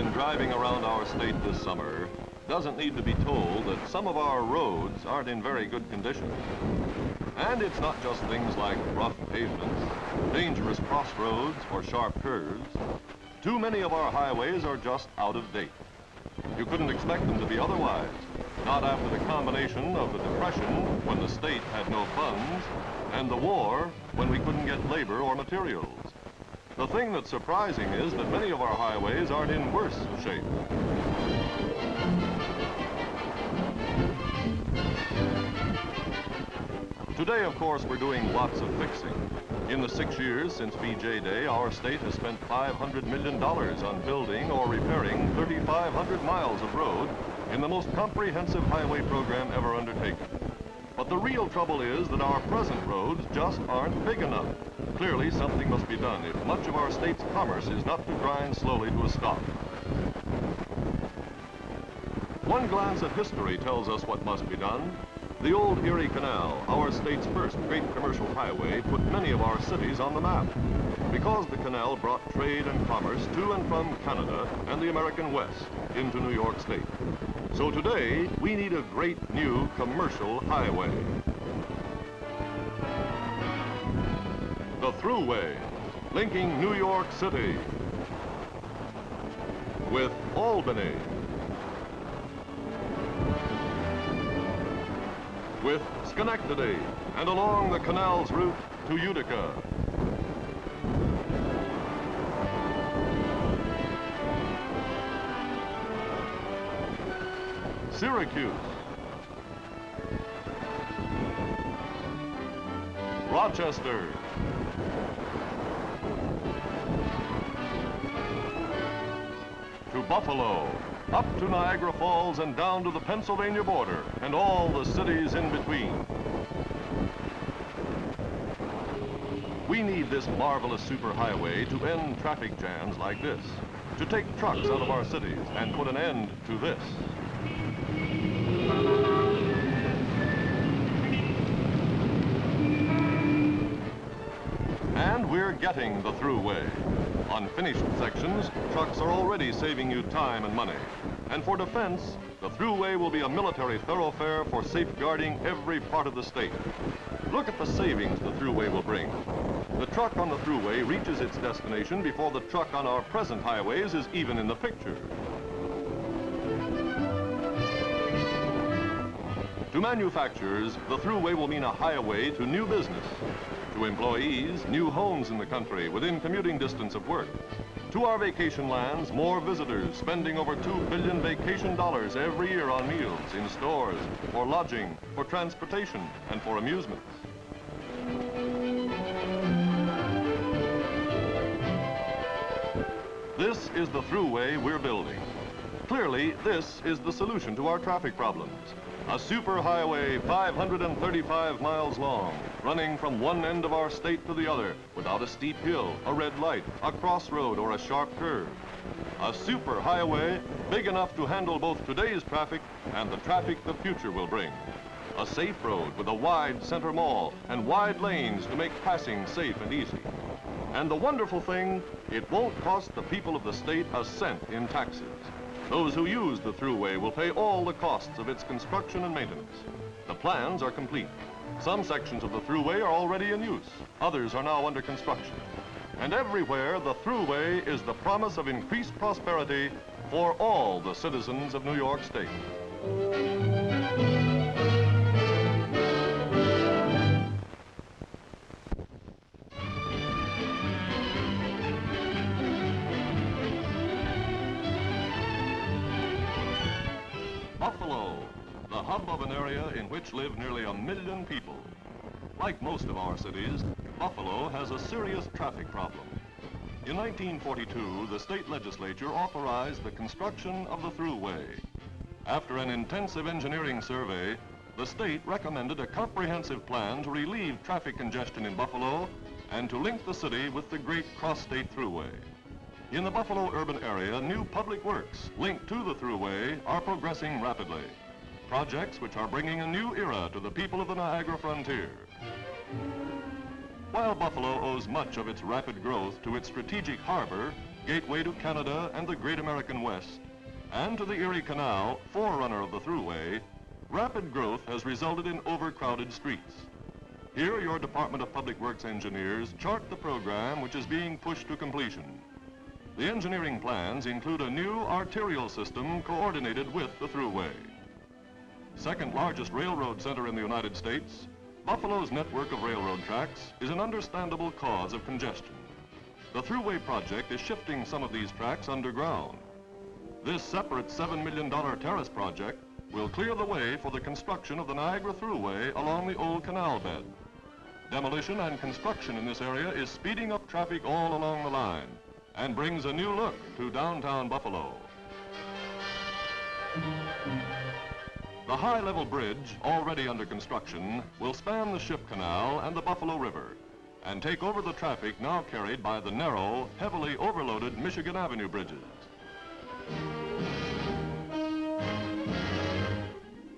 been driving around our state this summer doesn't need to be told that some of our roads aren't in very good condition. And it's not just things like rough pavements, dangerous crossroads, or sharp curves. Too many of our highways are just out of date. You couldn't expect them to be otherwise, not after the combination of the Depression, when the state had no funds, and the war, when we couldn't get labor or materials. The thing that's surprising is that many of our highways aren't in worse shape. Today, of course, we're doing lots of fixing. In the 6 years since VJ Day, our state has spent $500 million on building or repairing 3,500 miles of road in the most comprehensive highway program ever undertaken. But the real trouble is that our present roads just aren't big enough. Clearly, something must be done if much of our state's commerce is not to grind slowly to a stop. One glance at history tells us what must be done. The old Erie Canal, our state's first great commercial highway, put many of our cities on the map because the canal brought trade and commerce to and from Canada and the American West into New York State. So today, we need a great new commercial highway. The Thruway, linking New York City with Albany, with Schenectady, and along the canal's route to Utica. Syracuse, Rochester, to Buffalo, up to Niagara Falls and down to the Pennsylvania border and all the cities in between. We need this marvelous superhighway to end traffic jams like this, to take trucks out of our cities and put an end to this. And we're getting the Thruway. On finished sections, trucks are already saving you time and money. And for defense, the Thruway will be a military thoroughfare for safeguarding every part of the state. Look at the savings the Thruway will bring. The truck on the Thruway reaches its destination before the truck on our present highways is even in the picture. To manufacturers, the Thruway will mean a highway to new business. To employees, new homes in the country within commuting distance of work. To our vacation lands, more visitors, spending over $2 billion vacation dollars every year on meals, in stores, for lodging, for transportation, and for amusements. This is the Thruway we're building. Clearly, this is the solution to our traffic problems. A superhighway 535 miles long, running from one end of our state to the other without a steep hill, a red light, a crossroad, or a sharp curve. A superhighway big enough to handle both today's traffic and the traffic the future will bring. A safe road with a wide center mall and wide lanes to make passing safe and easy. And the wonderful thing, it won't cost the people of the state a cent in taxes. Those who use the Thruway will pay all the costs of its construction and maintenance. The plans are complete. Some sections of the Thruway are already in use. Others are now under construction. And everywhere, the Thruway is the promise of increased prosperity for all the citizens of New York State. Buffalo, the hub of an area in which live nearly 1 million people. Like most of our cities, Buffalo has a serious traffic problem. In 1942, the state legislature authorized the construction of the Thruway. After an intensive engineering survey, the state recommended a comprehensive plan to relieve traffic congestion in Buffalo and to link the city with the great cross-state Thruway. In the Buffalo urban area, new public works linked to the Thruway are progressing rapidly. Projects which are bringing a new era to the people of the Niagara frontier. While Buffalo owes much of its rapid growth to its strategic harbor, gateway to Canada and the Great American West, and to the Erie Canal, forerunner of the Thruway, rapid growth has resulted in overcrowded streets. Here, your Department of Public Works engineers chart the program which is being pushed to completion. The engineering plans include a new arterial system coordinated with the Thruway. Second largest railroad center in the United States, Buffalo's network of railroad tracks is an understandable cause of congestion. The Thruway project is shifting some of these tracks underground. This separate $7 million terrace project will clear the way for the construction of the Niagara Thruway along the old canal bed. Demolition and construction in this area is speeding up traffic all along the line and brings a new look to downtown Buffalo. The high-level bridge, already under construction, will span the Ship Canal and the Buffalo River and take over the traffic now carried by the narrow, heavily overloaded Michigan Avenue bridges.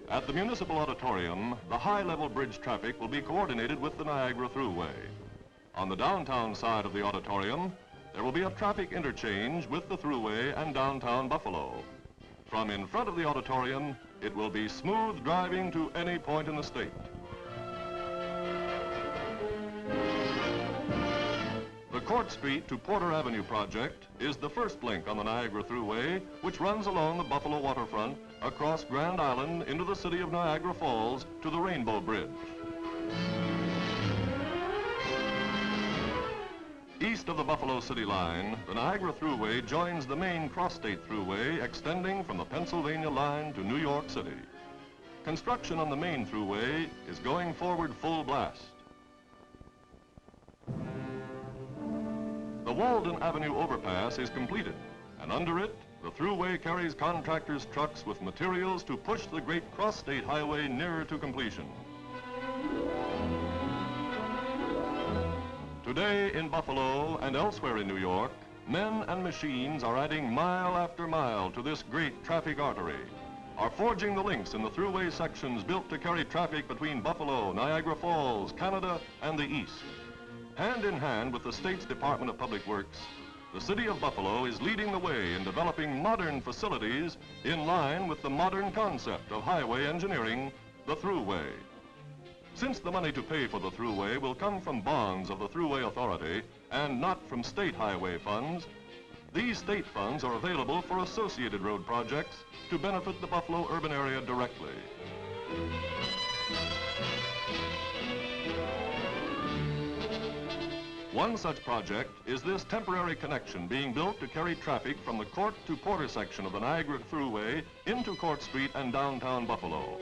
At the Municipal Auditorium, the high-level bridge traffic will be coordinated with the Niagara Thruway. On the downtown side of the auditorium, there will be a traffic interchange with the Thruway and downtown Buffalo. From in front of the auditorium, it will be smooth driving to any point in the state. The Court Street to Porter Avenue project is the first link on the Niagara Thruway, which runs along the Buffalo waterfront, across Grand Island into the city of Niagara Falls to the Rainbow Bridge. East of the Buffalo city line, the Niagara Thruway joins the main cross-state Thruway extending from the Pennsylvania line to New York City. Construction on the main Thruway is going forward full blast. The Walden Avenue overpass is completed, and under it, the Thruway carries contractors' trucks with materials to push the great cross-state highway nearer to completion. Today in Buffalo and elsewhere in New York, men and machines are adding mile after mile to this great traffic artery, are forging the links in the Thruway sections built to carry traffic between Buffalo, Niagara Falls, Canada, and the East. Hand in hand with the state's Department of Public Works, the city of Buffalo is leading the way in developing modern facilities in line with the modern concept of highway engineering, the Thruway. Since the money to pay for the Thruway will come from bonds of the Thruway Authority and not from state highway funds, these state funds are available for associated road projects to benefit the Buffalo urban area directly. One such project is this temporary connection being built to carry traffic from the Court to Porter section of the Niagara Thruway into Court Street and downtown Buffalo.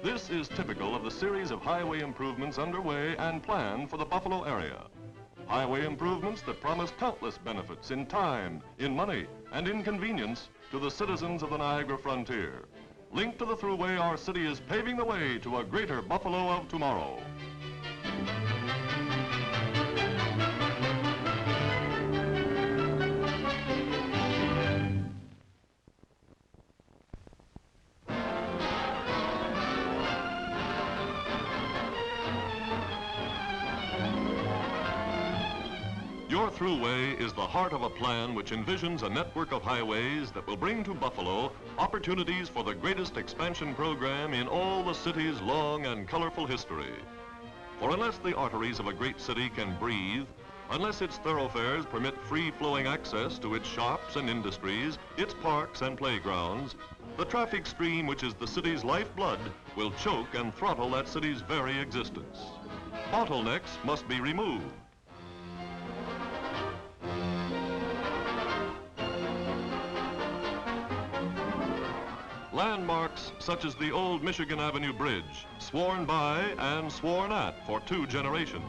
This is typical of the series of highway improvements underway and planned for the Buffalo area. Highway improvements that promise countless benefits in time, in money, and in convenience to the citizens of the Niagara frontier. Linked to the Thruway, our city is paving the way to a greater Buffalo of tomorrow. Your Thruway is the heart of a plan which envisions a network of highways that will bring to Buffalo opportunities for the greatest expansion program in all the city's long and colorful history. For unless the arteries of a great city can breathe, unless its thoroughfares permit free-flowing access to its shops and industries, its parks and playgrounds, the traffic stream which is the city's lifeblood will choke and throttle that city's very existence. Bottlenecks must be removed. Landmarks such as the old Michigan Avenue Bridge, sworn by and sworn at for 2 generations.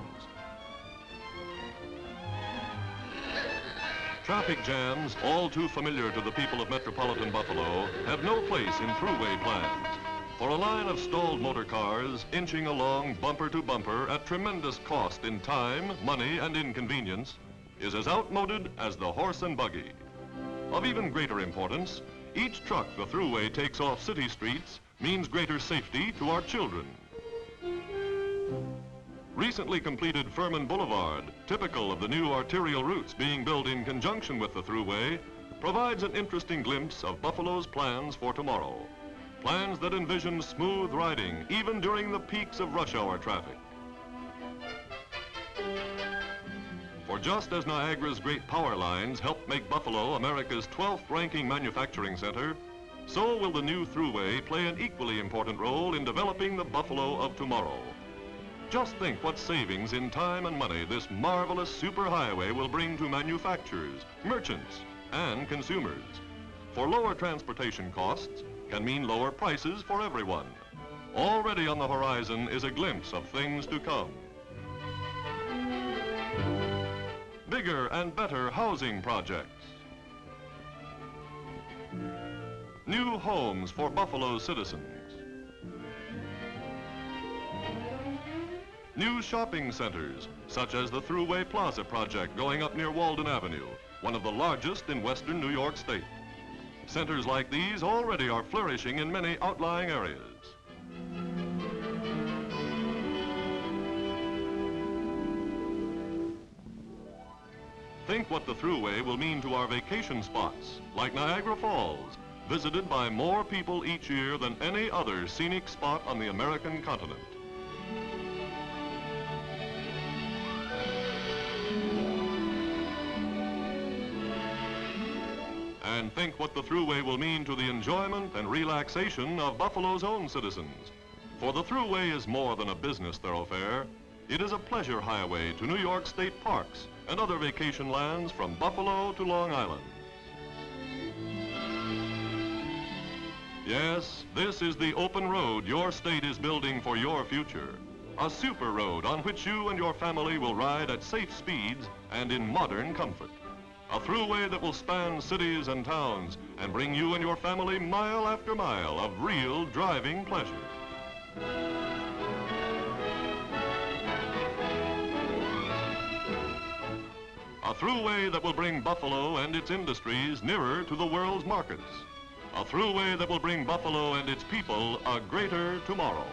Traffic jams, all too familiar to the people of metropolitan Buffalo, have no place in Thruway plans. For a line of stalled motor cars inching along bumper to bumper at tremendous cost in time, money, and inconvenience is as outmoded as the horse and buggy. Of even greater importance, each truck the Thruway takes off city streets means greater safety to our children. Recently completed Furman Boulevard, typical of the new arterial routes being built in conjunction with the Thruway, provides an interesting glimpse of Buffalo's plans for tomorrow. Plans that envision smooth riding even during the peaks of rush hour traffic. For just as Niagara's great power lines helped make Buffalo America's 12th ranking manufacturing center, so will the new Thruway play an equally important role in developing the Buffalo of tomorrow. Just think what savings in time and money this marvelous superhighway will bring to manufacturers, merchants, and consumers. For lower transportation costs can mean lower prices for everyone. Already on the horizon is a glimpse of things to come. Bigger and better housing projects. New homes for Buffalo citizens. New shopping centers, such as the Thruway Plaza project going up near Walden Avenue, one of the largest in western New York State. Centers like these already are flourishing in many outlying areas. Think what the Thruway will mean to our vacation spots, like Niagara Falls, visited by more people each year than any other scenic spot on the American continent. And think what the Thruway will mean to the enjoyment and relaxation of Buffalo's own citizens. For the Thruway is more than a business thoroughfare. It is a pleasure highway to New York State parks and other vacation lands from Buffalo to Long Island. Yes, this is the open road your state is building for your future. A super road on which you and your family will ride at safe speeds and in modern comfort. A Thruway that will span cities and towns and bring you and your family mile after mile of real driving pleasure. A Thruway that will bring Buffalo and its industries nearer to the world's markets. A Thruway that will bring Buffalo and its people a greater tomorrow.